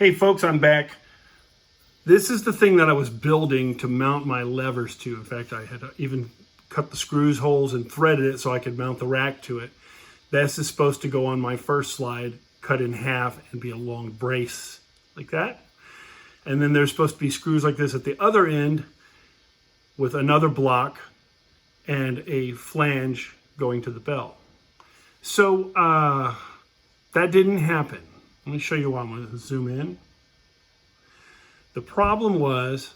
Hey folks, I'm back. This is the thing that I was building to mount my levers to. In fact, I had even cut the screws holes and threaded it so I could mount the rack to it. This is supposed to go on my first slide, cut in half and be a long brace like that. And then there's supposed to be screws like this at the other end with another block and a flange going to the bell. So that didn't happen. Let me show you why. I'm going to zoom in. The problem was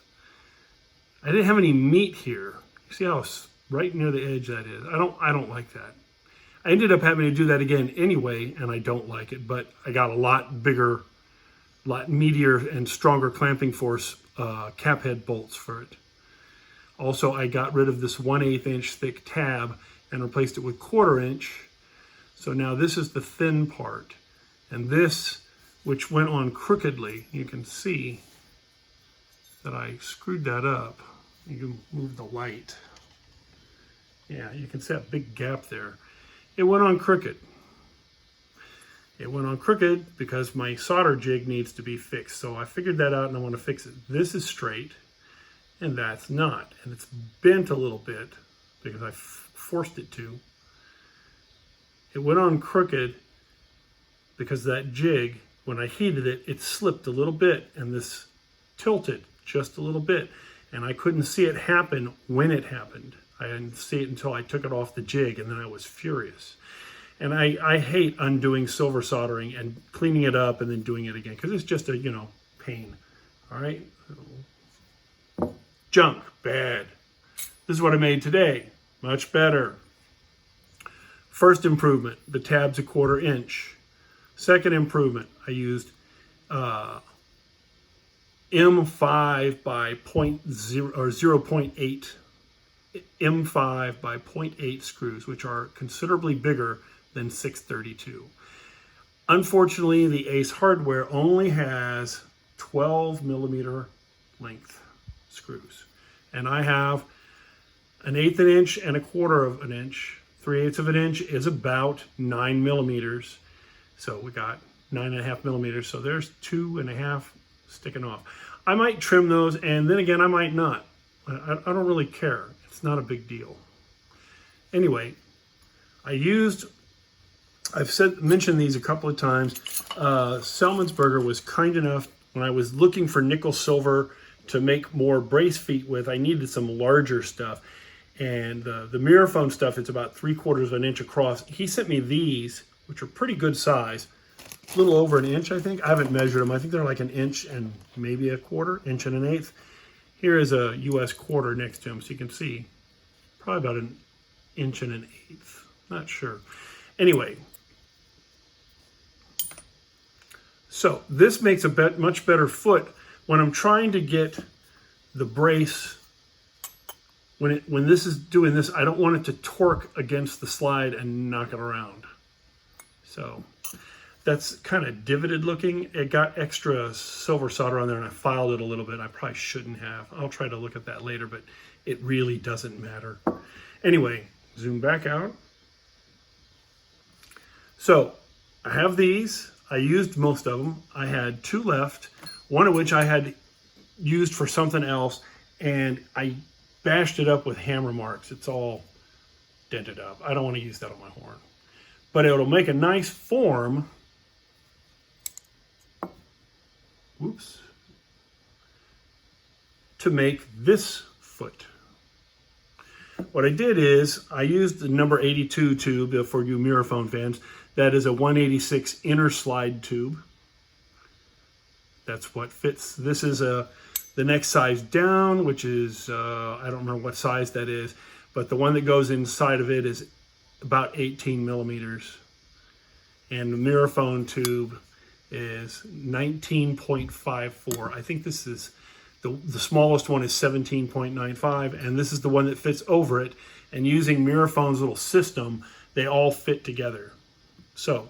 I didn't have any meat here. You see how right near the edge that is? I don't like that. I ended up having to do that again anyway, and I don't like it, but I got a lot bigger, lot meatier and stronger clamping force cap head bolts for it. Also, I got rid of this 1/8 inch thick tab and replaced it with 1/4 inch. So now this is the thin part. And this, which went on crookedly, you can see that I screwed that up. You can move the light. Yeah, you can see that big gap there. It went on crooked. It went on crooked because my solder jig needs to be fixed. So I figured that out and I want to fix it. This is straight and that's not. And it's bent a little bit because I forced it to. It went on crooked because that jig, when I heated it, it slipped a little bit and this tilted just a little bit. And I couldn't see it happen when it happened. I didn't see it until I took it off the jig, and then I was furious. And I hate undoing silver soldering and cleaning it up and then doing it again because it's just a, pain. All right? Junk, bad. This is what I made today. Much better. First improvement, the tab's a 1/4 inch. Second improvement, I used M5 by 0.8 M5 by 0.8 screws, which are considerably bigger than 632. Unfortunately, the Ace hardware only has 12 millimeter length screws, and I have an 1/8 inch and a 1/4 inch. 3/8 of an inch is about 9 millimeters. So we got 9.5 millimeters. So there's 2.5 sticking off. I might trim those, and then again, I might not. I don't really care. It's not a big deal. Anyway, I've mentioned these a couple of times. Selmansberger was kind enough, when I was looking for nickel silver to make more brace feet with, I needed some larger stuff. And the Miraphone stuff, it's about 3/4 of an inch across. He sent me these, which are pretty good size, a little over an inch, I think. I haven't measured them. I think they're like an inch and maybe a 1/4, inch and an 1/8. Here is a US 1/4 next to him, so you can see probably about an inch and an 1/8. Not sure. Anyway, so this makes a much better foot when I'm trying to get the brace. When this is doing this, I don't want it to torque against the slide and knock it around. So that's kind of divoted looking. It got extra silver solder on there and I filed it a little bit. I probably shouldn't have. I'll try to look at that later, but it really doesn't matter. Anyway, zoom back out. So I have these. I used most of them. I had 2 left, one of which I had used for something else, and I bashed it up with hammer marks. It's all dented up. I don't want to use that on my horn. But it'll make a nice form. Whoops. To make this foot. What I did is I used the number 82 tube for you Miraphone fans. That is a 186 inner slide tube. That's what fits. This is the next size down, which is, I don't remember what size that is, but the one that goes inside of it is about 18 millimeters. And the Miraphone tube is 19.54. I think this is, the smallest one is 17.95, and this is the one that fits over it. And using Miraphone's little system, they all fit together. So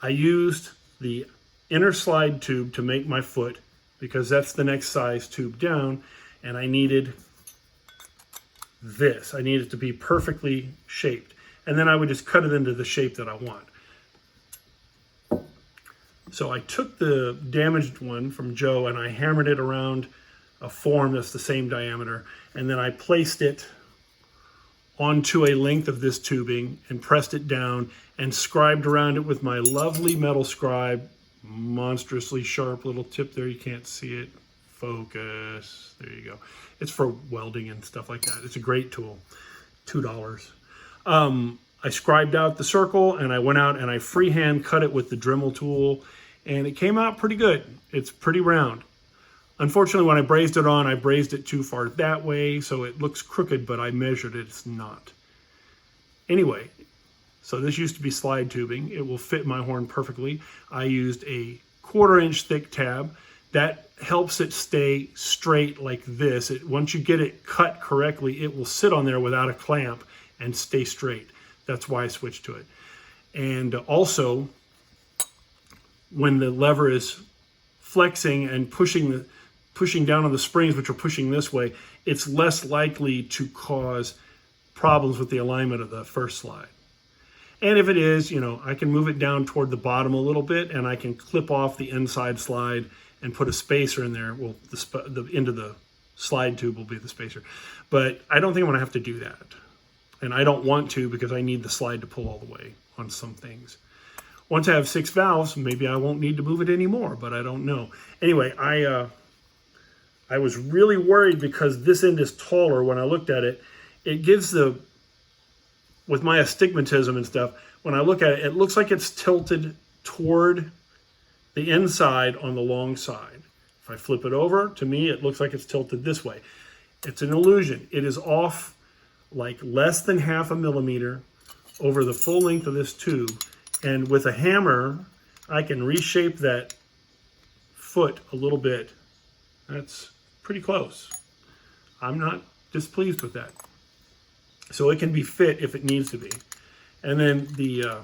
I used the inner slide tube to make my foot because that's the next size tube down, and I needed this. I need it to be perfectly shaped. And then I would just cut it into the shape that I want. So I took the damaged one from Joe and I hammered it around a form that's the same diameter, and then I placed it onto a length of this tubing and pressed it down and scribed around it with my lovely metal scribe. Monstrously sharp little tip there, you can't see it. Focus, there you go. It's for welding and stuff like that. It's a great tool, $2. I scribed out the circle and I went out and I freehand cut it with the Dremel tool, and it came out pretty good. It's pretty round. Unfortunately, when I brazed it on, I brazed it too far that way, so it looks crooked, but I measured it, it's not. Anyway, so this used to be slide tubing. It will fit my horn perfectly. I used a 1/4 inch thick tab. That helps it stay straight like this. Once you get it cut correctly, it will sit on there without a clamp and stay straight. That's why I switched to it. And also, when the lever is flexing and pushing down on the springs, which are pushing this way, it's less likely to cause problems with the alignment of the first slide. And if it is, I can move it down toward the bottom a little bit, and I can clip off the inside slide and put a spacer in there. Well, the end of the slide tube will be the spacer. But I don't think I'm going to have to do that. And I don't want to, because I need the slide to pull all the way on some things. Once I have 6 valves, maybe I won't need to move it anymore, but I don't know. Anyway, I was really worried because this end is taller. When I looked at it, it gives with my astigmatism and stuff, when I look at it, it looks like it's tilted toward the inside on the long side. If I flip it over, to me, it looks like it's tilted this way. It's an illusion. It is off like less than 1/2 millimeter over the full length of this tube. And with a hammer, I can reshape that foot a little bit. That's pretty close. I'm not displeased with that. So it can be fit if it needs to be. And then the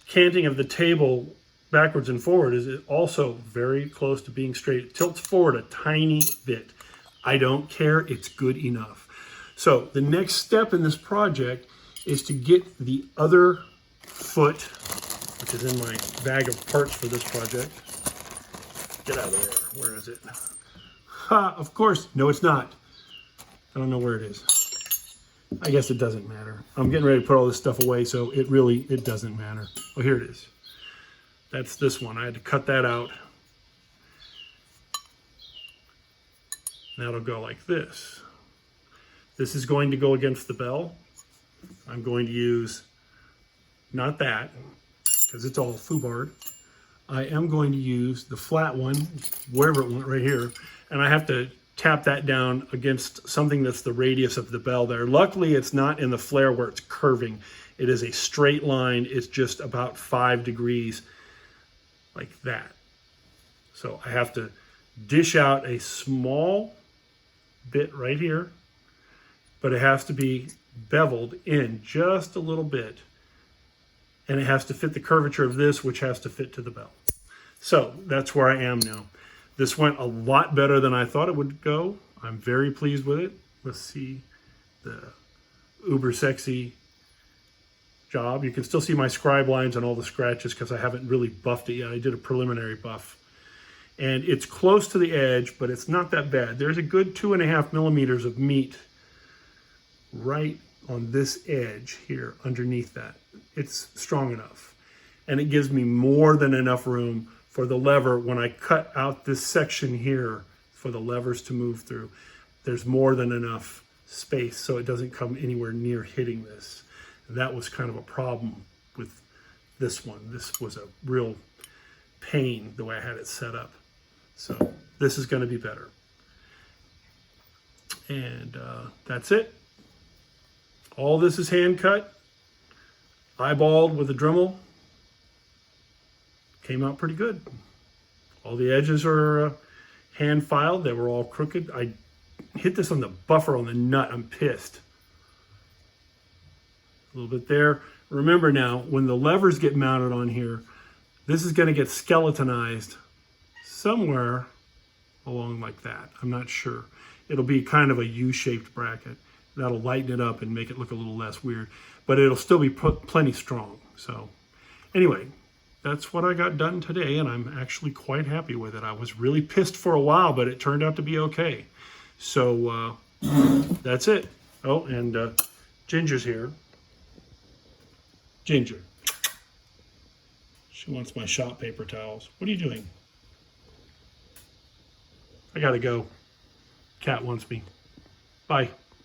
canting of the table backwards and forward is also very close to being straight. It tilts forward a tiny bit. I don't care, it's good enough. So the next step in this project is to get the other foot, which is in my bag of parts for this project. Get out of there, where is it? Ha, of course, no it's not. I don't know where it is. I guess it doesn't matter. I'm getting ready to put all this stuff away, so it doesn't matter. Oh, here it is. That's this one. I had to cut that out. That'll go like this. This is going to go against the bell. I'm going to use, not that, because it's all foobarred. I am going to use the flat one, wherever it went, right here, and I have to tap that down against something that's the radius of the bell there. Luckily, it's not in the flare where it's curving. It is a straight line. It's just about 5 degrees like that. So I have to dish out a small bit right here, but it has to be beveled in just a little bit. And it has to fit the curvature of this, which has to fit to the bell. So that's where I am now. This went a lot better than I thought it would go. I'm very pleased with it. Let's see the uber sexy job. You can still see my scribe lines and all the scratches because I haven't really buffed it yet. I did a preliminary buff. And it's close to the edge, but it's not that bad. There's a good 2.5 millimeters of meat right on this edge here underneath that. It's strong enough. And it gives me more than enough room for the lever. When I cut out this section here for the levers to move through, there's more than enough space so it doesn't come anywhere near hitting this. And that was kind of a problem with this one. This was a real pain the way I had it set up. So this is going to be better. And that's it. All this is hand cut, eyeballed with a Dremel. Came out pretty good. All the edges are hand filed. They were all crooked. I hit this on the buffer on the nut. I'm pissed. A little bit there. Remember now, when the levers get mounted on here, this is going to get skeletonized somewhere along like that. I'm not sure. It'll be kind of a U-shaped bracket. That'll lighten it up and make it look a little less weird, but it'll still be plenty strong. So anyway, that's what I got done today, and I'm actually quite happy with it. I was really pissed for a while, but it turned out to be okay. So that's it. Oh, and Ginger's here. Ginger. She wants my shop paper towels. What are you doing? I gotta go. Cat wants me. Bye.